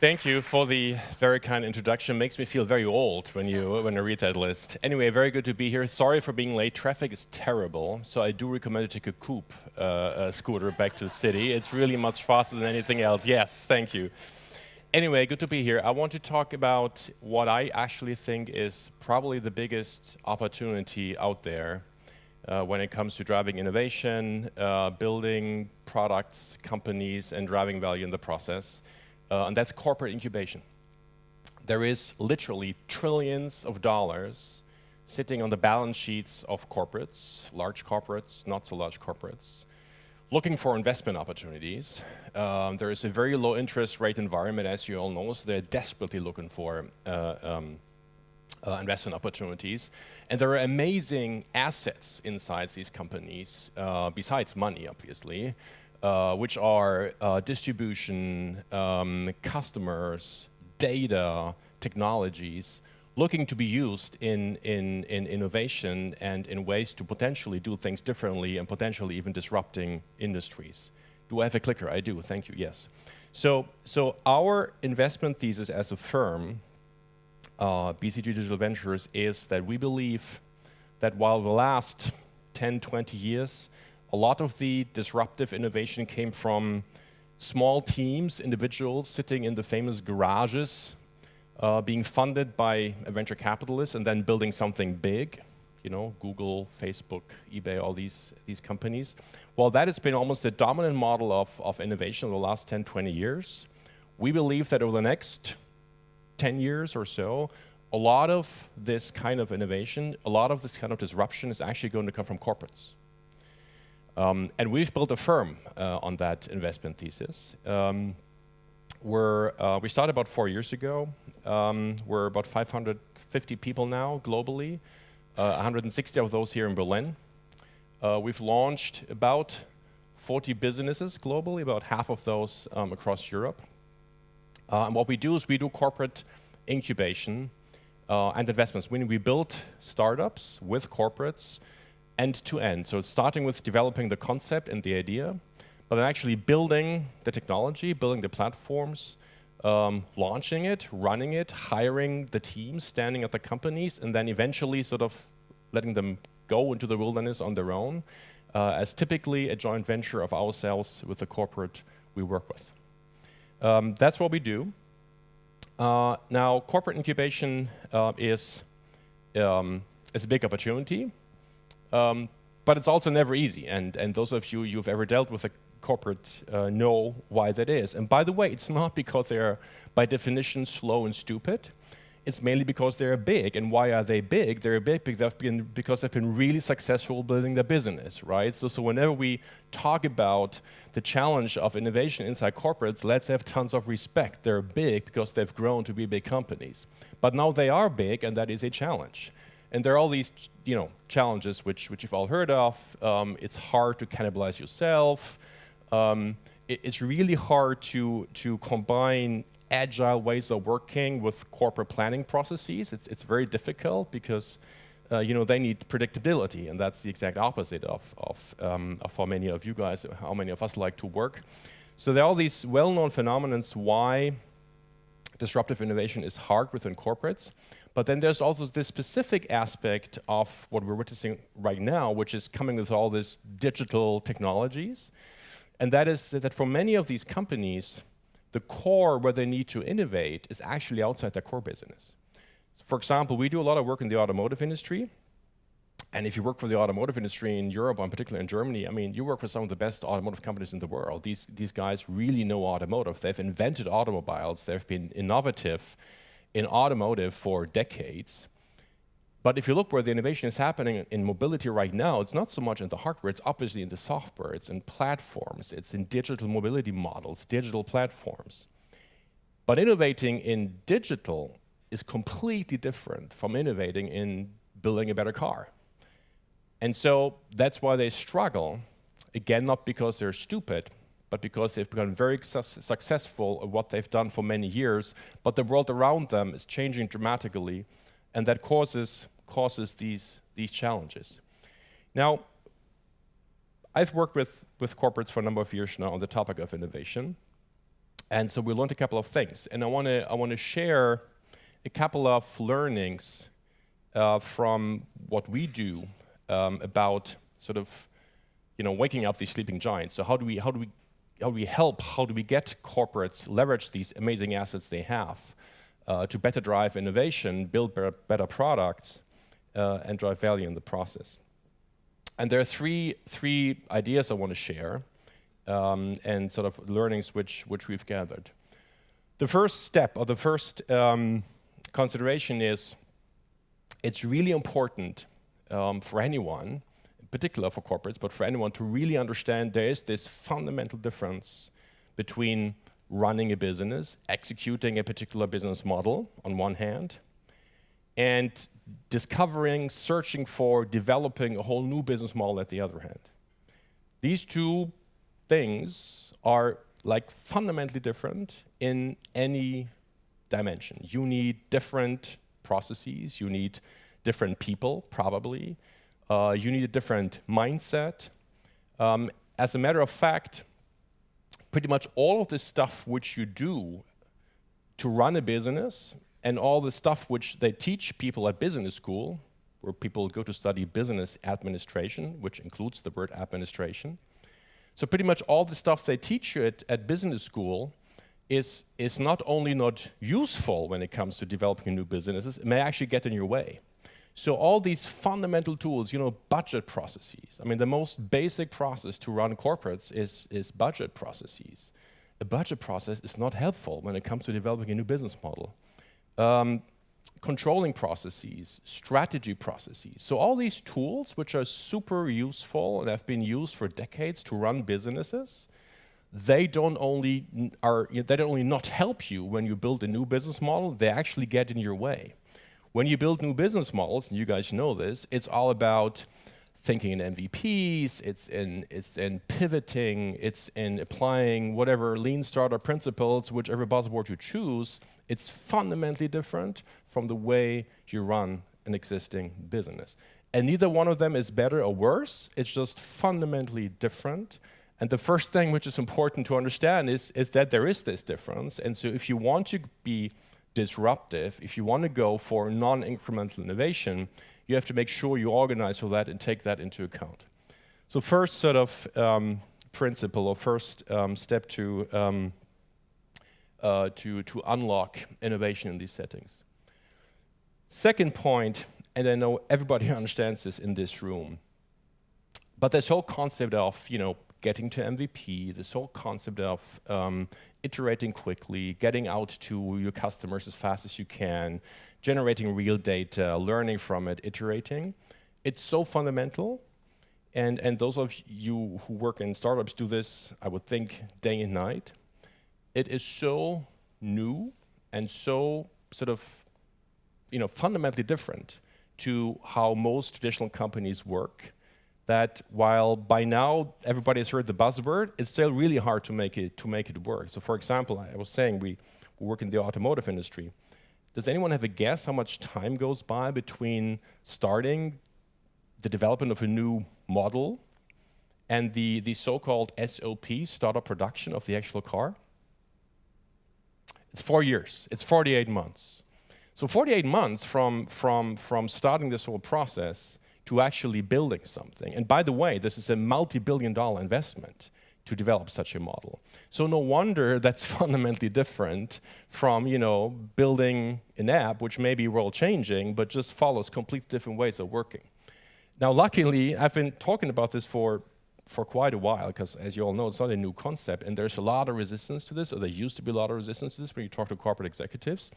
Thank you for the very kind introduction. Makes me feel very old when I read that list. Anyway, very good to be here. Sorry for being late. Traffic is terrible, so I do recommend to take a coupe scooter back to the city. It's really much faster than anything else. Yes, thank you. Anyway, good to be here. I want to talk about what I actually think is probably the biggest opportunity out there when it comes to driving innovation, building products, companies, and driving value in the process. And that's corporate incubation. There is literally trillions of dollars sitting on the balance sheets of corporates, large corporates, not so large corporates, looking for investment opportunities. There is a very low interest rate environment, as you all know, so they're desperately looking for investment opportunities. And there are amazing assets inside these companies, besides money, obviously, which are distribution, customers, data, technologies, looking to be used in innovation and in ways to potentially do things differently and potentially even disrupting industries. Do I have a clicker? I do, thank you, yes. So our investment thesis as a firm, BCG Digital Ventures, is that we believe that while the last 10, 20 years, a lot of the disruptive innovation came from small teams, individuals sitting in the famous garages, being funded by a venture capitalist and then building something big, you know, Google, Facebook, eBay, all these companies. Well, that has been almost the dominant model of innovation in the last 10, 20 years. We believe that over the next 10 years or so, a lot of this kind of innovation, a lot of this kind of disruption is actually going to come from corporates. And we've built a firm on that investment thesis. We started about 4 years ago. We're about 550 people now globally, 160 of those here in Berlin. We've launched about 40 businesses globally, about half of those across Europe. And what we do is we do corporate incubation and investments. We build startups with corporates end to end. So starting with developing the concept and the idea, but then actually building the technology, building the platforms, launching it, running it, hiring the teams, standing at the companies, and then eventually sort of letting them go into the wilderness on their own, as typically a joint venture of ourselves with the corporate we work with. That's what we do. Now, corporate incubation is a big opportunity. But it's also never easy, and those of you who've ever dealt with a corporate know why that is. And by the way, it's not because they're, by definition, slow and stupid. It's mainly because they're big. And why are they big? They're big because they've been really successful building their business, right? So whenever we talk about the challenge of innovation inside corporates, let's have tons of respect. They're big because they've grown to be big companies. But now they are big, and that is a challenge. And there are all these, challenges which you've all heard of. It's hard to cannibalize yourself. It's really hard to combine agile ways of working with corporate planning processes. It's very difficult because they need predictability, and that's the exact opposite of how many of you guys, how many of us like to work. So there are all these well-known phenomena why disruptive innovation is hard within corporates. But then there's also this specific aspect of what we're witnessing right now, which is coming with all these digital technologies. And that is that for many of these companies, the core where they need to innovate is actually outside their core business. For example, we do a lot of work in the automotive industry. And if you work for the automotive industry in Europe, and particularly in Germany, I mean, you work for some of the best automotive companies in the world. These guys really know automotive. They've invented automobiles. They've been innovative in automotive for decades. But if you look where the innovation is happening in mobility right now, it's not so much in the hardware, it's obviously in the software, it's in platforms, it's in digital mobility models, digital platforms. But innovating in digital is completely different from innovating in building a better car. And so that's why they struggle, again, not because they're stupid, but because they've become very successful at what they've done for many years, but the world around them is changing dramatically, and that causes these challenges. Now, I've worked with corporates for a number of years now on the topic of innovation, And so we learned a couple of things. And I want to share a couple of learnings from what we do about sort of, waking up these sleeping giants. So how do we help? How do we get corporates leverage these amazing assets they have to better drive innovation, build better products, and drive value in the process? And there are three ideas I want to share, and sort of learnings which we've gathered. The first step, or the first consideration is, it's really important for anyone, in particular for corporates, but for anyone to really understand there is this fundamental difference between running a business, executing a particular business model on one hand, and discovering, searching for, developing a whole new business model at the other hand. These two things are like fundamentally different in any dimension. You need different processes, you need different people, probably. You need a different mindset. As a matter of fact, pretty much all of the stuff which you do to run a business and all the stuff which they teach people at business school, where people go to study business administration, which includes the word administration. So pretty much all the stuff they teach you at business school is not only not useful when it comes to developing new businesses, it may actually get in your way. So all these fundamental tools, budget processes. I mean, the most basic process to run corporates is budget processes. A budget process is not helpful when it comes to developing a new business model. Controlling processes, strategy processes. So all these tools, which are super useful and have been used for decades to run businesses, they don't only not help you when you build a new business model, they actually get in your way. When you build new business models, and you guys know this, it's all about thinking in MVPs, it's in pivoting, it's in applying whatever lean startup principles, whichever buzzword you choose. It's fundamentally different from the way you run an existing business. And neither one of them is better or worse, it's just fundamentally different. And the first thing which is important to understand is that there is this difference. And so if you want to be disruptive, if you want to go for non-incremental innovation, you have to make sure you organize for that and take that into account. So first sort of principle, or first step to unlock innovation in these settings. Second point, and I know everybody understands this in this room, but this whole concept of getting to MVP, this whole concept of iterating quickly, getting out to your customers as fast as you can, generating real data, learning from it, iterating. It's so fundamental, and those of you who work in startups do this, I would think, day and night. It is so new and so sort of, fundamentally different to how most traditional companies work, that while by now everybody has heard the buzzword, it's still really hard to make it work. So for example, I was saying we work in the automotive industry. Does anyone have a guess how much time goes by between starting the development of a new model and the so-called SOP, startup production of the actual car? It's 4 years. It's 48 months. So 48 months from starting this whole process to actually building something. And by the way, this is a multi-billion-dollar investment to develop such a model. So no wonder that's fundamentally different from, building an app, which may be world-changing, but just follows completely different ways of working. Now, luckily, I've been talking about this for quite a while, because as you all know, it's not a new concept, and there's a lot of resistance to this, or there used to be a lot of resistance to this when you talk to corporate executives.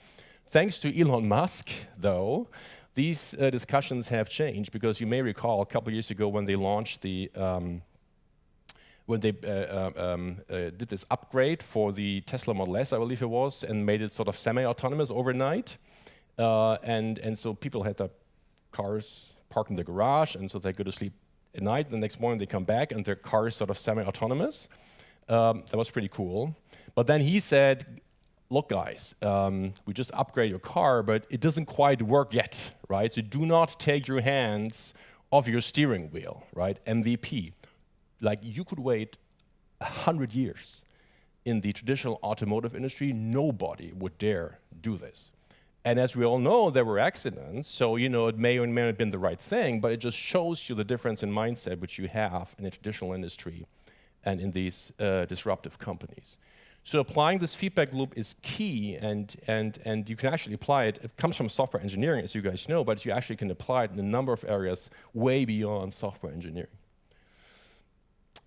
Thanks to Elon Musk, though, these discussions have changed, because you may recall a couple of years ago when they launched the, did this upgrade for the Tesla Model S, I believe it was, and made it sort of semi-autonomous overnight. And so people had their cars parked in the garage, and so they go to sleep at night. The next morning they come back, and their car is sort of semi-autonomous. That was pretty cool. But then he said, look guys, we just upgrade your car, but it doesn't quite work yet, right? So do not take your hands off your steering wheel, right? MVP. Like, you could wait 100 years in the traditional automotive industry, nobody would dare do this. And as we all know, there were accidents, so it may or may not have been the right thing, but it just shows you the difference in mindset which you have in the traditional industry and in these disruptive companies. So applying this feedback loop is key, and you can actually apply it. It comes from software engineering, as you guys know, but you actually can apply it in a number of areas way beyond software engineering.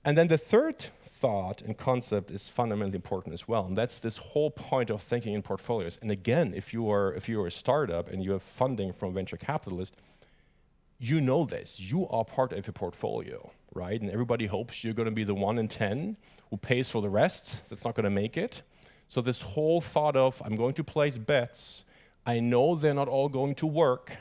And then the third thought and concept is fundamentally important as well, and that's this whole point of thinking in portfolios. And again, if you are a startup and you have funding from venture capitalists, you know this. You are part of a portfolio, right? And everybody hopes you're going to be the 1 in 10 who pays for the rest that's not going to make it. So this whole thought of, I'm going to place bets, I know they're not all going to work.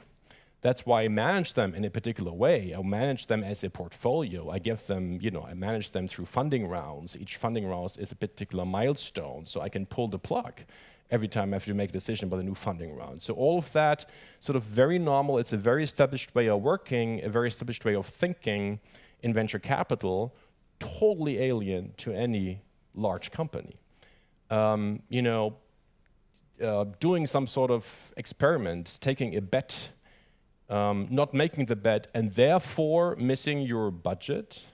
That's why I manage them in a particular way. I manage them as a portfolio. I give them, I manage them through funding rounds. Each funding round is a particular milestone, so I can pull the plug every time I have to make a decision about a new funding round. So all of that, sort of very normal. It's a very established way of working, a very established way of thinking in venture capital, totally alien to any large company. Doing some sort of experiment, taking a bet, not making the bet, and therefore missing your budget,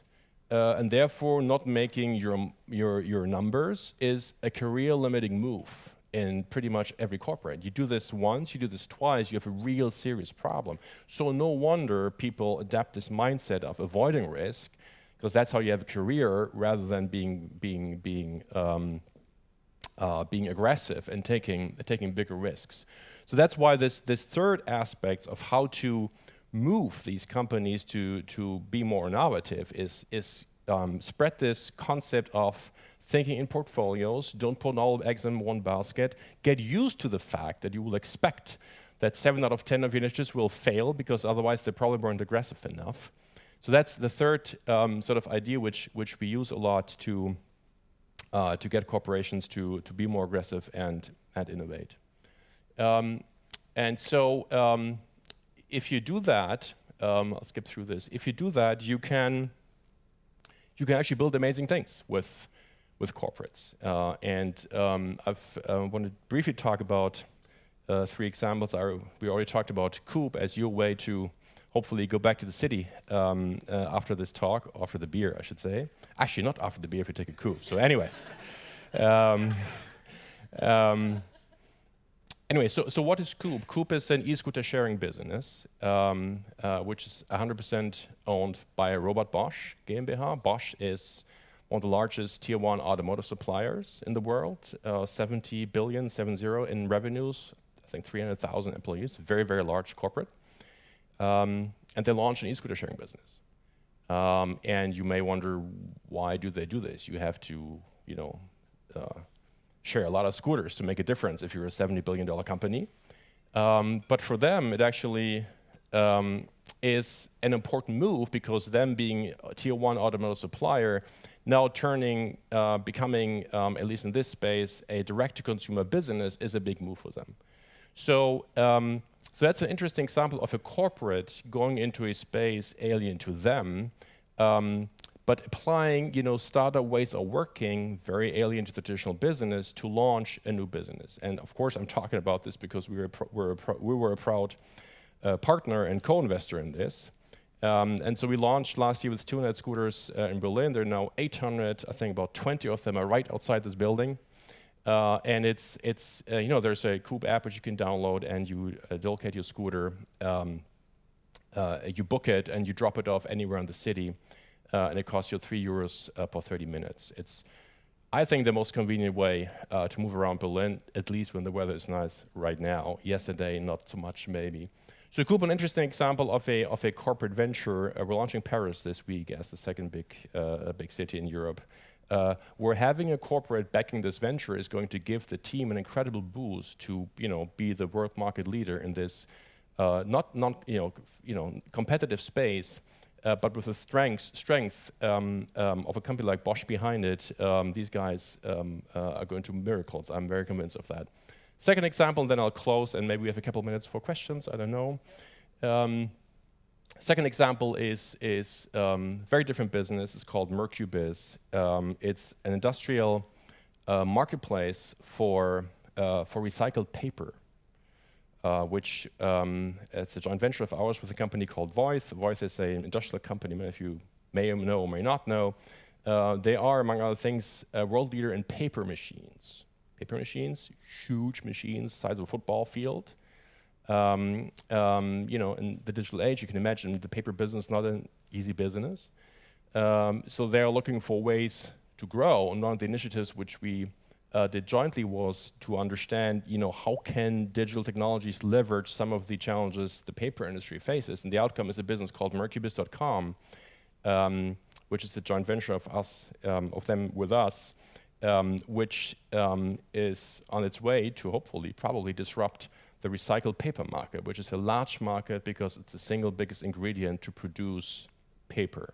and therefore not making your numbers, is a career-limiting move in pretty much every corporate. You do this once, you do this twice, you have a real serious problem. So no wonder people adapt this mindset of avoiding risk, because that's how you have a career, rather than being aggressive and taking bigger risks. So that's why this third aspect of how to move these companies to be more innovative is spread this concept of thinking in portfolios. Don't put all eggs in one basket. Get used to the fact that you will expect that 7 out of 10 of your initiatives will fail, because otherwise they probably weren't aggressive enough. So that's the third sort of idea which we use a lot to get corporations to be more aggressive and innovate. And so if you do that, I'll skip through this. If you do that, you can actually build amazing things with corporates. I want to briefly talk about 3 examples. We already talked about Coop as your way to hopefully go back to the city after this talk, after the beer, I should say. Actually, not after the beer if you take a Coop. So anyways. Anyway, so what is Coop? Coop is an e-scooter sharing business, which is 100% owned by Robot Bosch GmbH. Bosch is one of the largest tier 1 automotive suppliers in the world, 70 billion, 70 in revenues, I think 300,000 employees, very, very large corporate. And they launched an e-scooter sharing business. And you may wonder, why do they do this? You have to, share a lot of scooters to make a difference if you're a $70 billion company. But for them, it actually is an important move, because them being a tier 1 automotive supplier, now becoming, at least in this space, a direct-to-consumer business is a big move for them. So that's an interesting example of a corporate going into a space alien to them, but applying, startup ways of working, very alien to the traditional business, to launch a new business. And of course, I'm talking about this because we were a proud partner and co-investor in this. And so we launched last year with 200 scooters in Berlin. There are now 800. I think about 20 of them are right outside this building. And it's there's a Coop app which you can download, and you locate your scooter, you book it, and you drop it off anywhere in the city. And it costs you €3 per 30 minutes. It's, I think, the most convenient way to move around Berlin, at least when the weather is nice right now. Yesterday, not so much, maybe. So Coop, an interesting example of a corporate venture. We're launching Paris this week as the second big city in Europe. Where having a corporate backing this venture is going to give the team an incredible boost to be the world market leader in this not competitive space. But with the strength of a company like Bosch behind it, these guys are going to do miracles. I'm very convinced of that. Second example, and then I'll close, and maybe we have a couple minutes for questions. I don't know. Second example is very different business. It's called Mercubiz. It's an industrial a marketplace for recycled paper, which it's a joint venture of ours with a company called Voith. Voith is an industrial company, many of you may know or may not know. They are, among other things, a world leader in paper machines. Paper machines, huge machines, size of a football field. In the digital age, you can imagine the paper business not an easy business. So they're looking for ways to grow, and one of the initiatives which we did jointly was to understand, how can digital technologies leverage some of the challenges the paper industry faces, and the outcome is a business called Incubation.com, which is a joint venture of them with us, which is on its way to hopefully probably disrupt the recycled paper market, which is a large market because it's the single biggest ingredient to produce paper.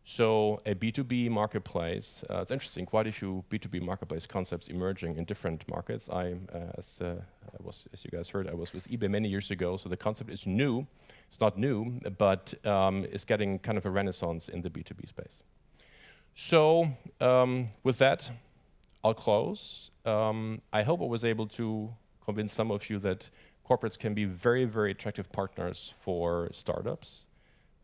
So a B2B marketplace, it's interesting, quite a few B2B marketplace concepts emerging in different markets. As you guys heard, I was with eBay many years ago, so the concept is new. It's not new, but it's getting kind of a renaissance in the B2B space. So with that, I'll close. I hope I was able to convince some of you that corporates can be very, very attractive partners for startups.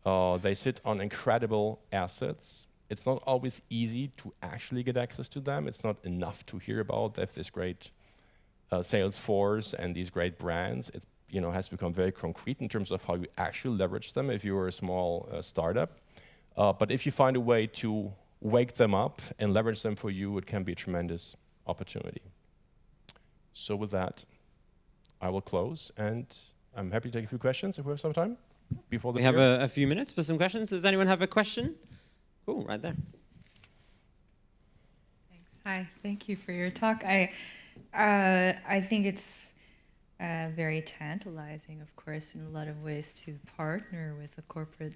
They sit on incredible assets. It's not always easy to actually get access to them. It's not enough to hear about. They have this great sales force and these great brands. It has become very concrete in terms of how you actually leverage them if you're a small startup. But if you find a way to wake them up and leverage them for you, it can be a tremendous opportunity. So with that, I will close, and I'm happy to take a few questions if we have some time. Before the we have a few minutes for some questions. Does anyone have a question? Cool, right there. Thanks. Hi, thank you for your talk. I think it's very tantalizing, of course, in a lot of ways to partner with a corporate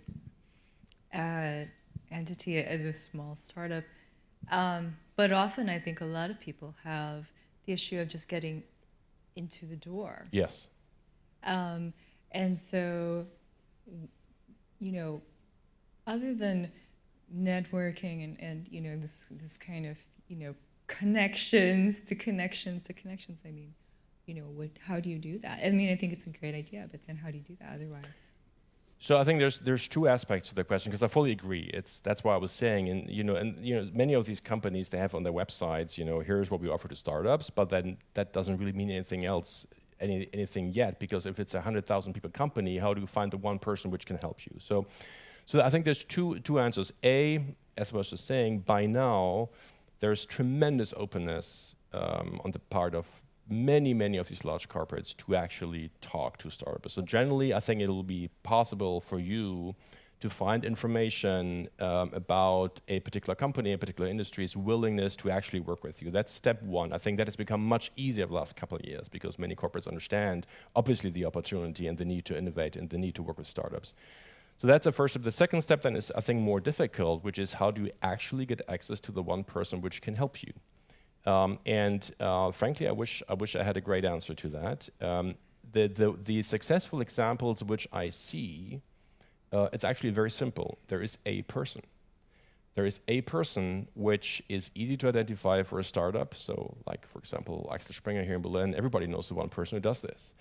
entity as a small startup. But often I think a lot of people have the issue of just getting into the door. Yes. And so, other than networking and this kind of, connections to connections, I mean, how do you do that? I mean, I think it's a great idea, but then how do you do that otherwise? So I think there's two aspects to the question, because I fully agree. That's why I was saying, and many of these companies, they have on their websites, here's what we offer to startups, but then that doesn't really mean anything else. Anything yet, because if it's a 100,000 people company, how do you find the one person which can help you? So I think there's two answers. A, as I was just saying, by now there's tremendous openness on the part of many of these large corporates to actually talk to startups. So generally, I think it'll be possible for you to find information about a particular company, a particular industry's willingness to actually work with you. That's step one. I think that has become much easier the last couple of years because many corporates understand, obviously, the opportunity and the need to innovate and the need to work with startups. So that's the first step. The second step then is, I think, more difficult, which is how do you actually get access to the one person which can help you? Frankly, I wish I had a great answer to that. The successful examples which I see, it's actually very simple. There is a person. There is a person which is easy to identify for a startup. So, like, for example, Axel Springer here in Berlin, everybody knows the one person who does this.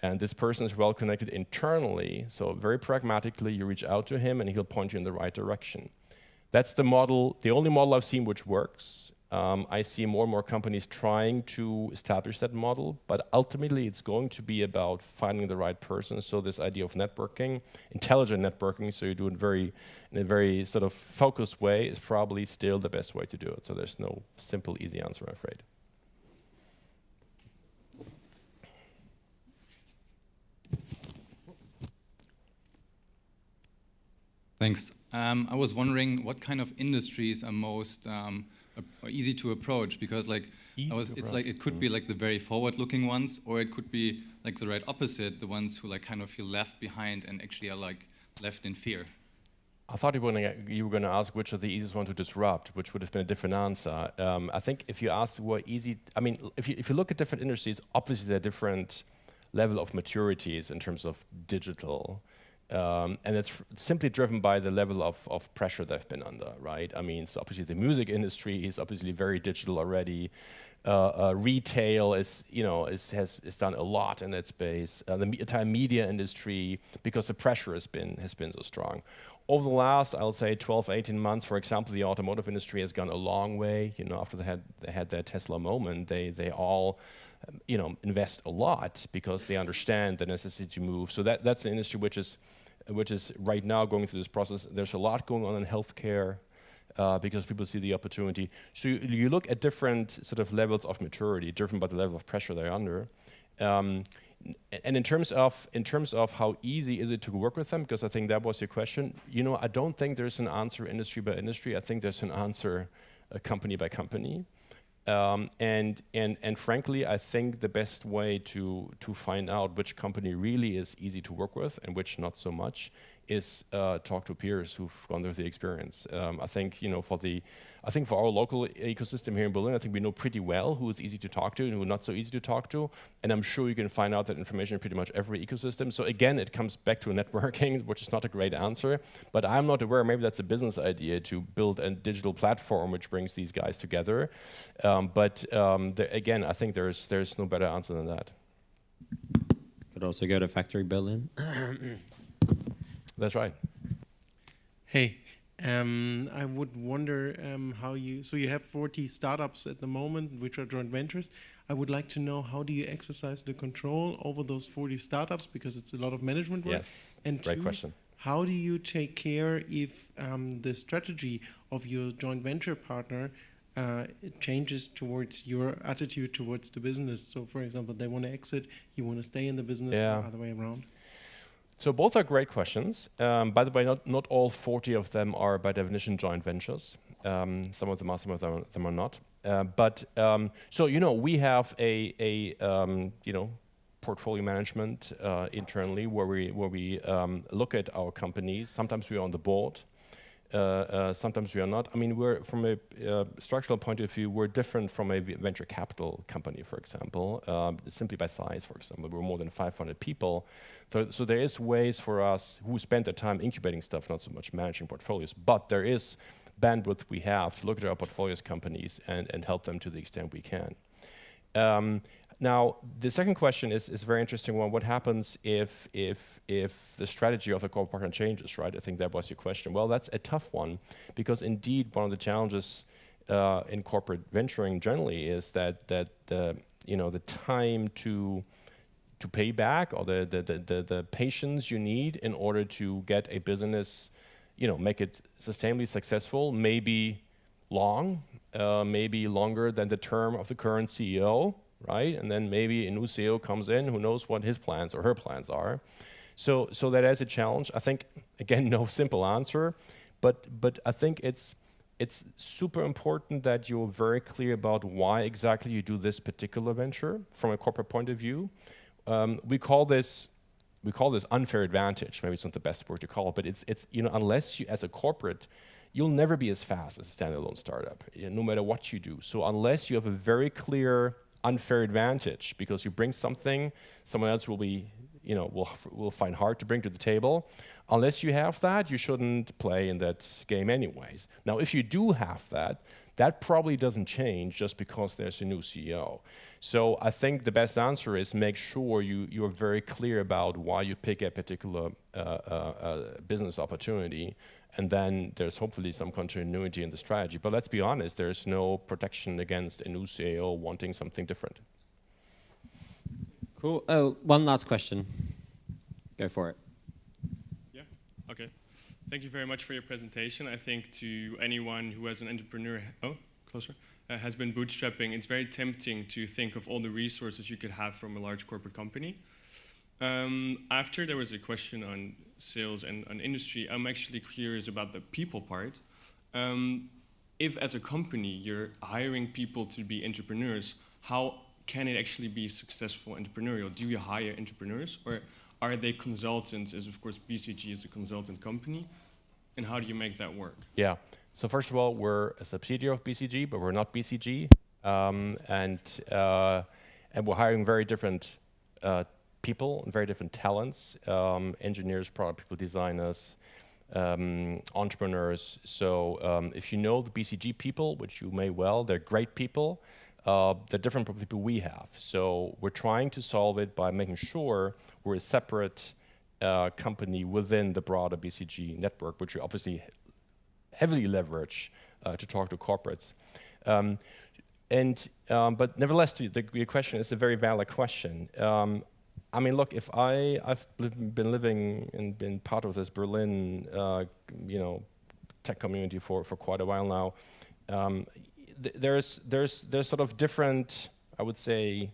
And this person is well connected internally, so very pragmatically you reach out to him and he'll point you in the right direction. That's the model, the only model I've seen which works. I see more and more companies trying to establish that model, but ultimately it's going to be about finding the right person. So this idea of networking, intelligent networking, so you do it in a very sort of focused way, is probably still the best way to do it. So there's no simple, easy answer, I'm afraid. Thanks. I was wondering what kind of industries are most are easy to approach, because it's like it could be like the very forward-looking ones, or it could be like the right opposite, the ones who like kind of feel left behind and actually are like left in fear. I thought you were going to ask which are the easiest one to disrupt, which would have been a different answer. I think if you ask who are easy, I mean, if you look at different industries, obviously there are different level of maturities in terms of digital. And it's simply driven by the level of pressure they've been under, right? I mean, so obviously the music industry is obviously very digital already. Retail has done a lot in that space. The entire media industry, because the pressure has been so strong. Over the last, I'll say, 12, 18 months, for example, the automotive industry has gone a long way. You know, after they had their Tesla moment, they all, invest a lot because they understand the necessity to move. So that's an industry which is right now going through this process. There's a lot going on in healthcare. Because people see the opportunity. So you look at different sort of levels of maturity, driven by the level of pressure they're under. And in terms of how easy is it to work with them, because I think that was your question. I don't think there's an answer industry by industry. I think there's an answer company by company. And frankly, I think the best way to find out which company really is easy to work with and which not so much is talk to peers who've gone through the experience. I think for our local ecosystem here in Berlin, I think we know pretty well who is easy to talk to and who is not so easy to talk to. And I'm sure you can find out that information in pretty much every ecosystem. So again, it comes back to networking, which is not a great answer. But I'm not aware, maybe that's a business idea to build a digital platform which brings these guys together. Again, I think there's no better answer than that. Could also go to Factory Berlin. That's right. Hey, I would wonder so you have 40 startups at the moment, which are joint ventures. I would like to know, how do you exercise the control over those 40 startups, because it's a lot of management work? Yes, and great question. How do you take care if the strategy of your joint venture partner changes towards your attitude towards the business? So, for example, they want to exit, you want to stay in the business, or other way around? So both are great questions. By the way, not all 40 of them are by definition joint ventures. Some of them are, some of them are not. We have a portfolio management internally where we look at our companies. Sometimes we are on the board. Sometimes we are not. I mean, we're from a structural point of view, we're different from a venture capital company, for example, simply by size, for example. We're more than 500 people. So there is ways for us who spend their time incubating stuff, not so much managing portfolios, but there is bandwidth we have to look at our portfolios companies and help them to the extent we can. Now, the second question is a very interesting one. What happens if the strategy of the core partner changes, right? I think that was your question. Well, that's a tough one, because indeed one of the challenges in corporate venturing generally is that the time to pay back, or the patience you need in order to get a business, make it sustainably successful, may be long, maybe longer than the term of the current CEO. Right, and then maybe a new CEO comes in who knows what his plans or her plans are. So that is a challenge. I think, again, no simple answer, but I think it's super important that you're very clear about why exactly you do this particular venture from a corporate point of view. We call this unfair advantage. Maybe it's not the best word to call it, but it's unless you, as a corporate, you'll never be as fast as a standalone startup, no matter what you do. So unless you have a very clear unfair advantage, because you bring something someone else will find hard to bring to the table. Unless you have that, you shouldn't play in that game anyways. Now, if you do have that, that probably doesn't change just because there's a new CEO. So I think the best answer is make sure you're very clear about why you pick a particular business opportunity, and then there's hopefully some continuity in the strategy. But let's be honest, there's no protection against a new CEO wanting something different. Cool. Oh, one last question. Go for it. Yeah, okay. Thank you very much for your presentation. I think to anyone who as an entrepreneur, has been bootstrapping, it's very tempting to think of all the resources you could have from a large corporate company. After there was a question on sales and on industry, I'm actually curious about the people part. If as a company you're hiring people to be entrepreneurs, how can it actually be successful entrepreneurial? Do you hire entrepreneurs, or are they consultants, as of course BCG is a consultant company? And how do you make that work? Yeah, so first of all, we're a subsidiary of BCG, but we're not BCG. And we're hiring very different people and very different talents, engineers, product people, designers, entrepreneurs. So if you know the BCG people, which you may well, they're great people. They're different from the people we have. So we're trying to solve it by making sure we're a separate company within the broader BCG network, which we obviously heavily leverage to talk to corporates. But nevertheless, your question is a very valid question. I mean, look, if I've been living and been part of this Berlin, tech community for quite a while now. There's sort of different, I would say,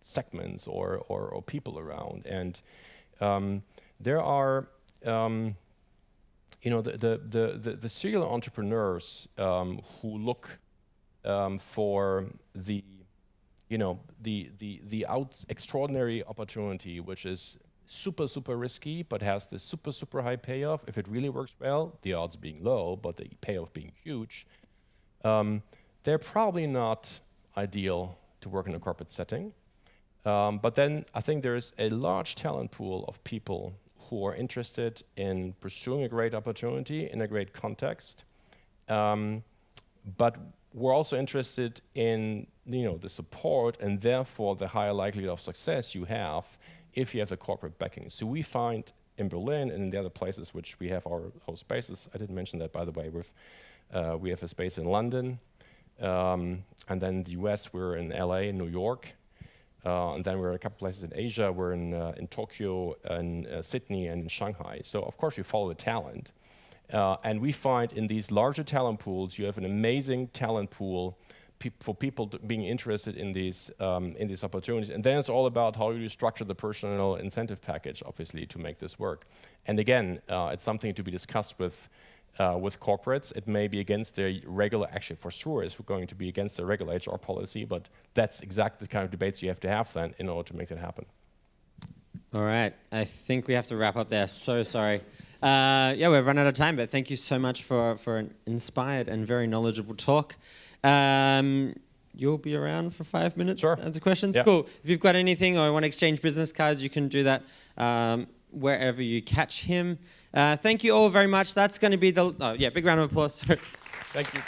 segments or people around, and there are, the serial entrepreneurs who look for the extraordinary opportunity, which is super risky, but has this super high payoff. If it really works well, the odds being low, but the payoff being huge, they're probably not ideal to work in a corporate setting. But then I think there's a large talent pool of people who are interested in pursuing a great opportunity in a great context. But we're also interested in the support and therefore the higher likelihood of success you have if you have the corporate backing. So we find in Berlin and in the other places which we have our spaces, I didn't mention that by the way, we have a space in London, and then in the US we're in LA and New York, and then we're in a couple places in Asia, we're in Tokyo and Sydney and in Shanghai. So of course we follow the talent. And we find in these larger talent pools, you have an amazing talent pool for people being interested in these opportunities. And then it's all about how you structure the personal incentive package, obviously, to make this work. And again, it's something to be discussed with corporates. It may be against their regular, actually for sure, it's going to be against their regular HR policy, but that's exactly the kind of debates you have to have then in order to make that happen. All right, I think we have to wrap up there. So sorry. Yeah, we've run out of time, but thank you so much for an inspired and very knowledgeable talk. You'll be around for 5 minutes to answer questions? Yeah. Cool. If you've got anything or want to exchange business cards, you can do that wherever you catch him. Thank you all very much. That's going to be big round of applause. Thank you.